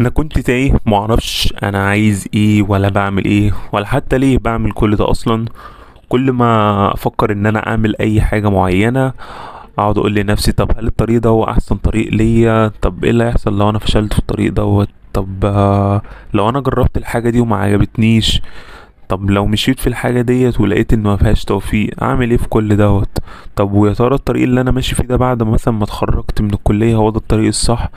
انا كنت تايه، معرفش انا عايز ايه ولا بعمل ايه ولا حتى ليه بعمل كل ده اصلا. كل ما افكر ان انا اعمل اي حاجة معينة اقعد اقول لنفسي طب هل الطريق ده هو احسن طريق ليا؟ طب ايه اللي هيحصل لو انا فشلت في الطريق دوت؟ طب لو انا جربت الحاجة دي وما عجبتنيش، طب لو مشيت في الحاجة ديت ولقيت ان ما فيهاش توفيق اعمل ايه في كل دوت؟ طب ويا ترى الطريق اللي انا ماشي فيه ده بعد مثلا ما اتخرجت من الكلية هو ده الطريق الصح؟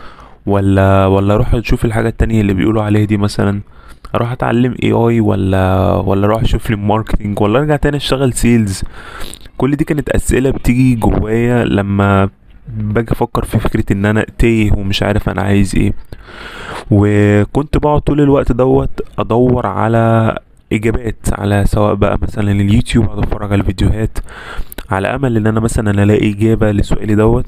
ولا اروح اشوف الحاجة التانية اللي بيقولوا عليها دي، مثلا اروح اتعلم اي ولا اروح اشوف لي ماركتينج ولا ارجع تاني اشتغل سيلز؟ كل دي كانت اسئلة بتيجي جوايا لما باجي افكر في فكرة ان انا تايه ومش عارف انا عايز ايه. وكنت بقعد طول الوقت دوت ادور على اجابات، على سواء بقى مثلا اليوتيوب، اقعد اتفرج على الفيديوهات على امل ان انا مثلا الاقي اجابة لسؤالي دوت.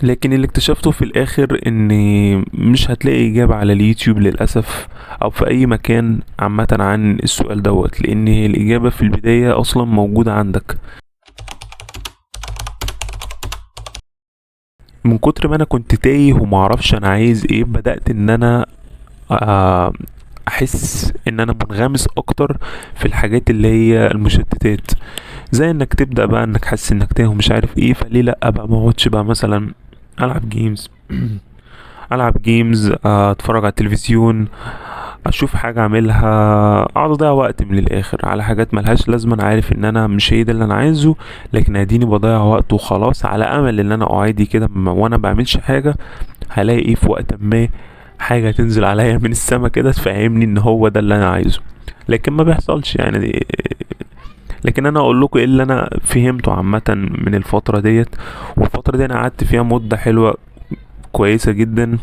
لكن اللي اكتشفته في الاخر ان مش هتلاقي اجابة على اليوتيوب للأسف، او في اي مكان عامة عن السؤال دوت، لان الاجابة في البداية اصلا موجودة عندك. من كتر ما انا كنت تايه ومعرفش انا عايز ايه، بدأت ان انا آه، احس ان انا منغمس اكتر في الحاجات اللي هي المشتتات، زي انك تبدأ بقى انك حاسس انك تايه ومش عارف ايه، فليه لا بقى ما اقعدش بقى مثلا العب جيمز العب جيمز، اتفرج على التلفزيون، اشوف حاجة اعملها، اقعد اضيع وقت من الاخر على حاجات ملهاش لازمة. انا عارف ان انا مش هي ده اللي انا عايزه، لكن اديني بضيع وقت وخلاص، على امل ان انا اعادي كده وانا بعملش حاجة هلاقي ايه في وقت ما حاجة تنزل عليا من السما كده تفهمني ان هو ده اللي انا عايزه. لكن ما بيحصلش يعني. لكن انا اقول لكم ايه اللي انا فهمته عامة من الفترة ديت. والفترة دي انا قعدت فيها مدة حلوة كويسة جدا.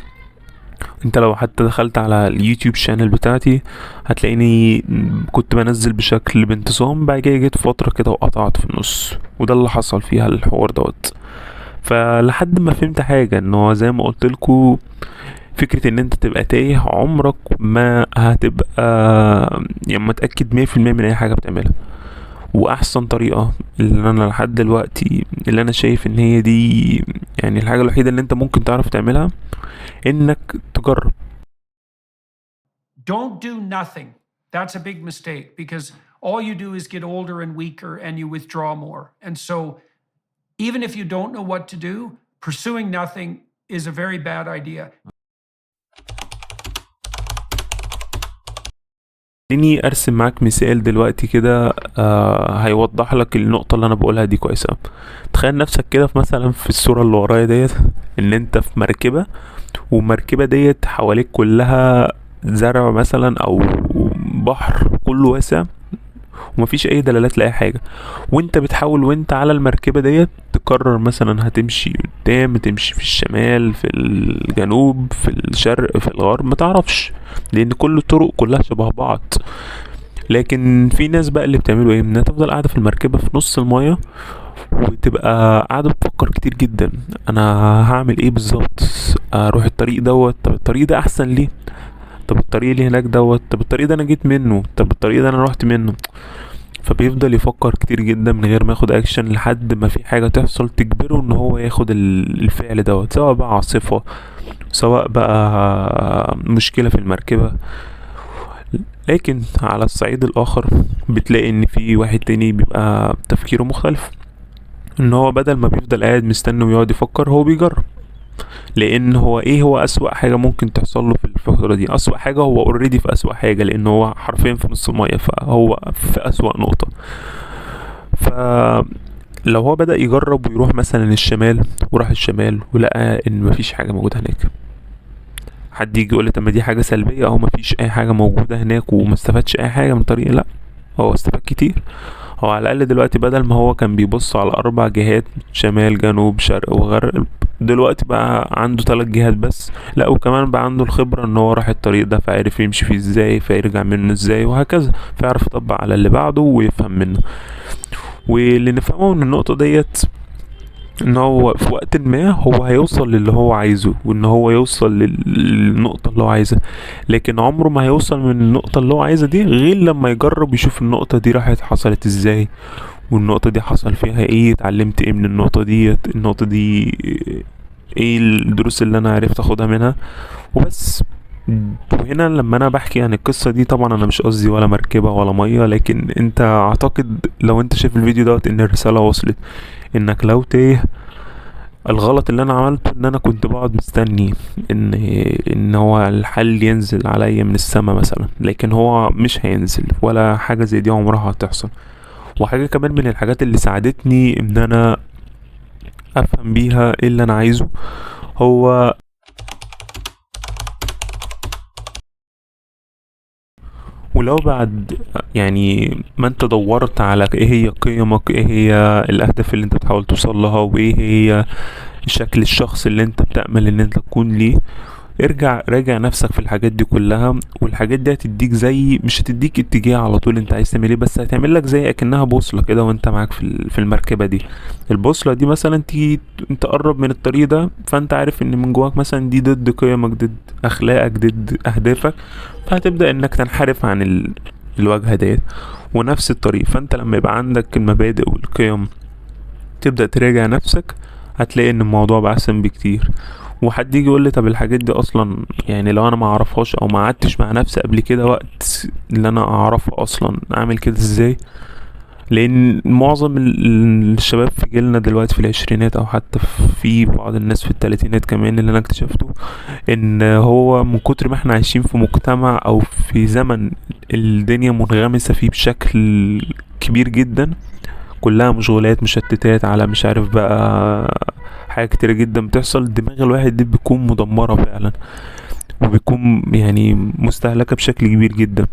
انت لو حتى دخلت على اليوتيوب شانل بتاعتي هتلاقيني كنت بنزل بشكل بانتظام، بعد كده جيت فترة كده وقطعت في النص، وده اللي حصل فيها الحوار دوت. فلحد ما فهمت حاجة، ان هو زي ما قلت لكم، فكرة ان انت تبقى تايه عمرك ما هتبقى يعني متأكد 100% من اي حاجة بتعملها. واحسن طريقة اللي انا لحد دلوقتي اللي انا شايف ان هي دي يعني الحاجة الوحيدة اللي انت ممكن تعرف تعملها، انك تجرب. Don't do nothing. That's a big mistake because all you do is get older and weaker and you withdraw more. And so, even if you don't know what to do, pursuing nothing is a very bad idea. خليني ارسم معاك مثال دلوقتي كده هيوضح لك النقطة اللي انا بقولها دي كويسة أوي. تخيل نفسك كده في مثلا في الصورة اللي ورايا ديت، ان انت في مركبة، ومركبة ديت حواليك كلها زرع مثلا او بحر كله واسع، ومفيش اي دلالات لاي حاجة. وانت بتحاول وانت على المركبة ديت تقرر مثلا هتمشي قدام، تمشي في الشمال، في الجنوب، في الشرق، في الغرب، متعرفش، لان كل الطرق كلها شبه بعض. لكن في ناس بقى اللي بتعملوا ايه، انها تفضل قاعدة في المركبة في نص المية، وتبقى قاعدة بتفكر كتير جدا، انا هعمل ايه بالظبط؟ اروح الطريق دوت، طب الطريق ده احسن ليه؟ طب الطريق اللي هناك دوت، طب الطريق ده انا جيت منه، طب الطريق ده انا رحت منه. فبيفضل يفكر كتير جدا من غير ما ياخد اكشن، لحد ما في حاجة تحصل تجبره ان هو ياخد الفعل دوت، سواء بقى عاصفة، سواء بقى مشكلة في المركبة. لكن على الصعيد الاخر بتلاقي ان في واحد تاني بيبقى تفكيره مختلف، ان هو بدل ما بيفضل قاعد مستني ويقعد يفكر هو بيجرب. لان هو ايه، هو اسوأ حاجة ممكن تحصل له في الفترة دي؟ اسوأ حاجة هو اوريدي في اسوأ حاجة، لان هو حرفيا في نص المية، فهو في اسوأ نقطة. فلو هو بدأ يجرب ويروح مثلا الشمال، وراح الشمال ولقى ان مفيش حاجة موجودة هناك، حد يجي يقول لي طب ما دي حاجة سلبية، او مفيش اي حاجة موجودة هناك وما استفادش اي حاجة من الطريق؟ لا، هو استفاد كتير. هو على الاقل دلوقتي بدل ما هو كان بيبص على 4 جهات، شمال جنوب شرق وغرب، دلوقتي بقى عنده 3 جهات بس. لا، وكمان بقى عنده الخبرة ان هو راح الطريق ده فعرف يمشي فيه ازاي، فيرجع منه ازاي، وهكذا، فيعرف يطبق على اللي بعده ويفهم منه. واللي نفهمه من النقطة ديت، ان هو في وقت ما هو هيوصل للي هو عايزه، وان هو يوصل للنقطة اللي هو عايزها، لكن عمره ما هيوصل من النقطة اللي هو عايزها دي غير لما يجرب يشوف النقطة دي راحت حصلت ازاي، والنقطة دي حصل فيها ايه، اتعلمت ايه من النقطة دي، النقطة دي ايه الدروس اللي انا عرفت اخدها منها، وبس. وهنا لما انا بحكي عن القصة دي طبعا انا مش قصدي ولا مركبة ولا مية، لكن انت اعتقد لو انت شايف الفيديو دوت ان الرسالة وصلت، انك لو تايه. الغلط اللي انا عملته ان انا كنت بقعد مستني ان هو الحل ينزل عليا من السما مثلا، لكن هو مش هينزل ولا حاجة زي دي عمرها هتحصل. وحاجة كمان من الحاجات اللي ساعدتني ان انا افهم بيها ايه اللي انا عايزه، هو ولو بعد يعني ما انت دورت على ايه هي قيمك، ايه هي الاهداف اللي انت بتحاول توصل لها، وايه هي شكل الشخص اللي انت بتأمل ان انت تكون ليه، ارجع راجع نفسك في الحاجات دي كلها. والحاجات دي هتديك زي مش هتديك اتجاه على طول انت عايز تعمل ايه، بس هتعمل لك زي اكنها بوصلة كده وانت معاك في المركبة دي. البوصلة دي مثلا تيجي انت قرب من الطريق ده، فانت عارف ان من جواك مثلا دي ضد قيمك، ضد اخلاقك، ضد اهدافك، فهتبدأ انك تنحرف عن الواجهة ديت. ونفس الطريق، فانت لما يبقى عندك المبادئ والقيم تبدأ تراجع نفسك، هتلاقي ان الموضوع بقى احسن بكتير. وحد يجي يقول لي طب الحاجات دي اصلا يعني لو انا ما اعرفهاش او ما قعدتش مع نفسي قبل كده وقت اللي انا اعرفها اصلا، اعمل كده ازاي؟ لان معظم الشباب في جيلنا دلوقتي في العشرينات او حتى في بعض الناس في التلاتينات كمان، اللي انا اكتشفته ان هو من كتر ما احنا عايشين في مجتمع او في زمن الدنيا منغمسة فيه بشكل كبير جدا، كلها مشغولات مشتتات على مش عارف بقى حاجة كتيرة جدا بتحصل، دماغ الواحد دي بتكون مدمرة فعلا، وبيكون يعني مستهلكة بشكل كبير جدا.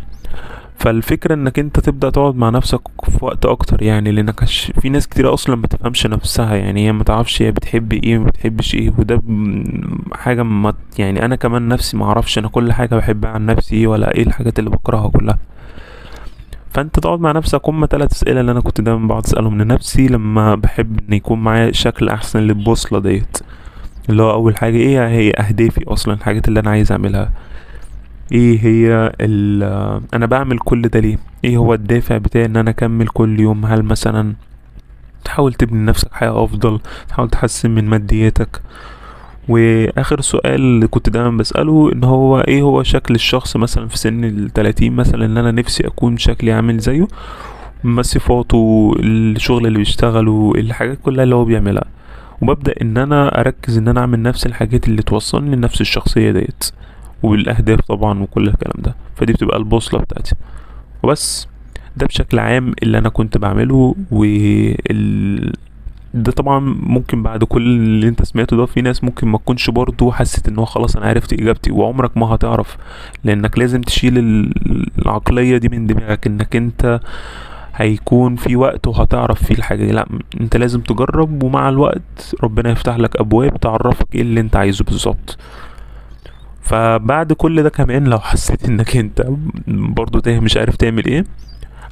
فالفكرة انك انت تبدأ تقعد مع نفسك في وقت اكتر، يعني لانك في ناس كتير اصلا ما تفهمش نفسها، يعني هي ما تعرفش هي بتحب ايه وما بتحبش ايه، وده حاجة ما يعني انا كمان نفسي ما اعرفش انا كل حاجة بحبها عن نفسي ايه، ولا ايه الحاجات اللي بكرهها كلها. فانت تقعد مع نفسك، هما 3 اسئله اللي انا كنت دايما بقعد اسالهم لنفسي لما بحب ان يكون معايا شكل احسن للبوصله ديت، اللي هو اول حاجه ايه هي اهدافي اصلا، الحاجات اللي انا عايز اعملها، ايه هي انا بعمل كل ده ليه، ايه هو الدافع بتاعي ان انا اكمل كل يوم. هل مثلا تحاول تبني لنفسك حياه افضل، تحاول تحسن من مادياتك. واخر سؤال اللي كنت دايما بسأله ان هو ايه هو شكل الشخص مثلا في سن ال30 مثلا اللي انا نفسي اكون شكلي عامل زيه، ما صفاته، الشغل اللي بيشتغله، الحاجات كلها اللي هو بيعملها، وببدأ ان انا اركز ان انا اعمل نفس الحاجات اللي توصلني لنفس الشخصية ديت، والاهداف طبعا وكل الكلام ده. فدي بتبقى البوصلة بتاعتي وبس. ده بشكل عام اللي انا كنت بعمله. ده طبعا ممكن بعد كل اللي انت سمعته ده في ناس ممكن ما تكونش برضه حست ان هو خلاص انا عرفت اجابتي، وعمرك ما هتعرف، لانك لازم تشيل العقلية دي من دماغك انك انت هيكون في وقت وهتعرف فيه الحاجة دي. لا، انت لازم تجرب، ومع الوقت ربنا يفتح لك ابواب تعرفك ايه اللي انت عايزه بالظبط. فبعد كل ده كمان لو حسيت انك انت برضه تايه مش عارف تعمل ايه،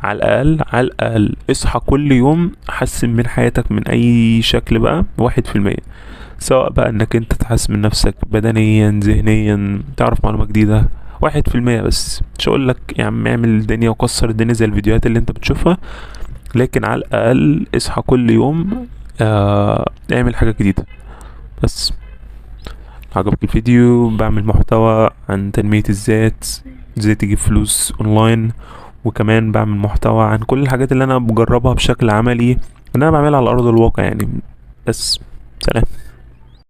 على الأقل اصحى كل يوم حسن من حياتك من أي شكل بقى 1%، سواء بقى انك انت تحسن من نفسك بدنيا ذهنيا، تعرف معلومة جديدة 1%. بس مش هقول لك يا عم اعمل الدنيا وكسر الدنيا زي الفيديوهات اللي انت بتشوفها، لكن على الأقل اصحى كل يوم اعمل حاجة جديدة. بس عجبك الفيديو، بعمل محتوى عن تنمية الذات، ازاي تجيب فلوس اونلاين، وكمان بعمل محتوى عن كل الحاجات اللي انا بجربها بشكل عملي ان انا بعملها على ارض الواقع يعني. بس سلام.